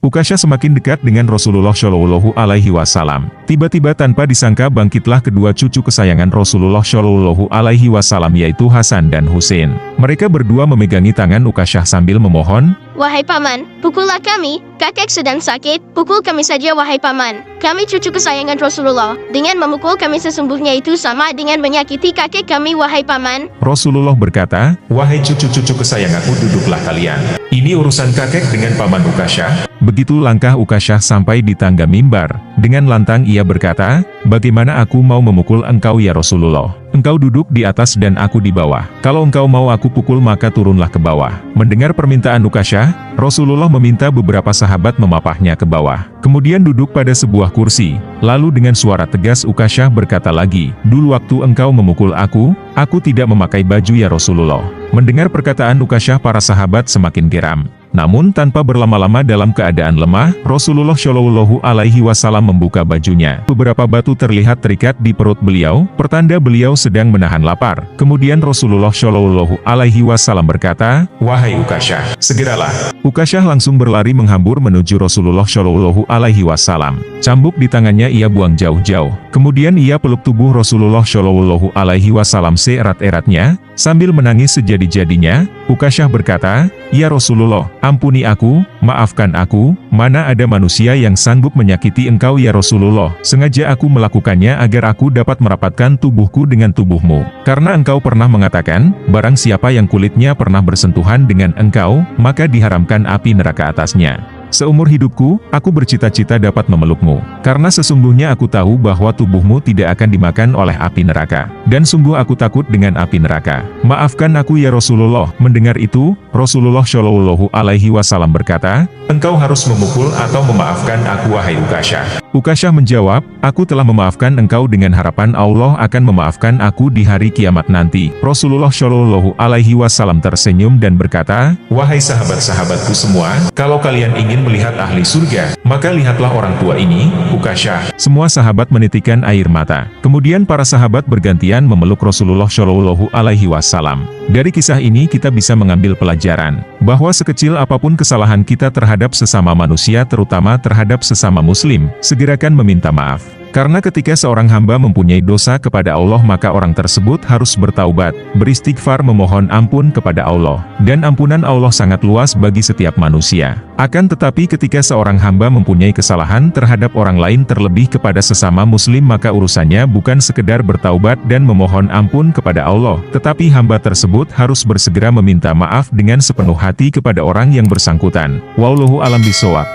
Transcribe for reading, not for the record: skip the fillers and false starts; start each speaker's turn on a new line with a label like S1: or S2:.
S1: Ukasyah semakin dekat dengan Rasulullah Shallallahu Alaihi Wasallam. Tiba-tiba tanpa disangka bangkitlah kedua cucu kesayangan Rasulullah Shallallahu Alaihi Wasallam, yaitu Hasan dan Husain. Mereka berdua memegangi tangan Ukasyah sambil memohon,
S2: "Wahai paman, pukullah kami, kakek sedang sakit, pukul kami saja wahai paman. Kami cucu kesayangan Rasulullah, dengan memukul kami sesungguhnya itu sama dengan menyakiti kakek kami wahai paman."
S1: Rasulullah berkata, "Wahai cucu-cucu kesayanganku, duduklah kalian. Ini urusan kakek dengan paman Ukasyah." Begitu langkah Ukasyah sampai di tangga mimbar. Dengan lantang ia berkata, "Bagaimana aku mau memukul engkau ya Rasulullah? Engkau duduk di atas dan aku di bawah. Kalau engkau mau aku pukul maka turunlah ke bawah." Mendengar permintaan Ukasyah, Rasulullah meminta beberapa sahabat memapahnya ke bawah. Kemudian duduk pada sebuah kursi. Lalu dengan suara tegas Ukasyah berkata lagi, "Dulu waktu engkau memukul aku tidak memakai baju ya Rasulullah." Mendengar perkataan Ukasyah, para sahabat semakin geram. Namun tanpa berlama-lama dalam keadaan lemah, Rasulullah Shallallahu Alaihi Wasallam membuka bajunya. Beberapa batu terlihat terikat di perut beliau, pertanda beliau sedang menahan lapar. Kemudian Rasulullah Shallallahu Alaihi Wasallam berkata, "Wahai Ukasyah, segeralah." Ukasyah langsung berlari menghambur menuju Rasulullah Shallallahu Alaihi Wasallam. Cambuk di tangannya ia buang jauh-jauh. Kemudian ia peluk tubuh Rasulullah Shallallahu Alaihi Wasallam seerat-eratnya, sambil menangis sejadi-jadinya. Ukasyah berkata, "Ya Rasulullah, ampuni aku, maafkan aku, mana ada manusia yang sanggup menyakiti engkau ya Rasulullah. Sengaja aku melakukannya agar aku dapat merapatkan tubuhku dengan tubuhmu. Karena engkau pernah mengatakan, barang siapa yang kulitnya pernah bersentuhan dengan engkau, maka diharamkan api neraka atasnya. Seumur hidupku, aku bercita-cita dapat memelukmu, karena sesungguhnya aku tahu bahwa tubuhmu tidak akan dimakan oleh api neraka, dan sungguh aku takut dengan api neraka. Maafkan aku ya Rasulullah." Mendengar itu, Rasulullah Shallallahu Alaihi Wasallam berkata, "Engkau harus memukul atau memaafkan aku wahai Ukasyah." Ukasyah menjawab, "Aku telah memaafkan engkau dengan harapan Allah akan memaafkan aku di hari kiamat nanti." Rasulullah Shallallahu Alaihi Wasallam tersenyum dan berkata, "Wahai sahabat-sahabatku semua, kalau kalian ingin melihat ahli surga, maka lihatlah orang tua ini, Ukasyah." Semua sahabat menitikkan air mata. Kemudian para sahabat bergantian memeluk Rasulullah Shallallahu Alaihi Wasallam. Dari kisah ini kita bisa mengambil pelajaran, bahwa sekecil apapun kesalahan kita terhadap sesama manusia, terutama terhadap sesama muslim, segerakan meminta maaf. Karena ketika seorang hamba mempunyai dosa kepada Allah, maka orang tersebut harus bertaubat, beristighfar, memohon ampun kepada Allah. Dan ampunan Allah sangat luas bagi setiap manusia. Akan tetapi ketika seorang hamba mempunyai kesalahan terhadap orang lain, terlebih kepada sesama muslim, maka urusannya bukan sekedar bertaubat dan memohon ampun kepada Allah, tetapi hamba tersebut harus bersegera meminta maaf dengan sepenuh hati kepada orang yang bersangkutan. Wallahu a'lam bishawab.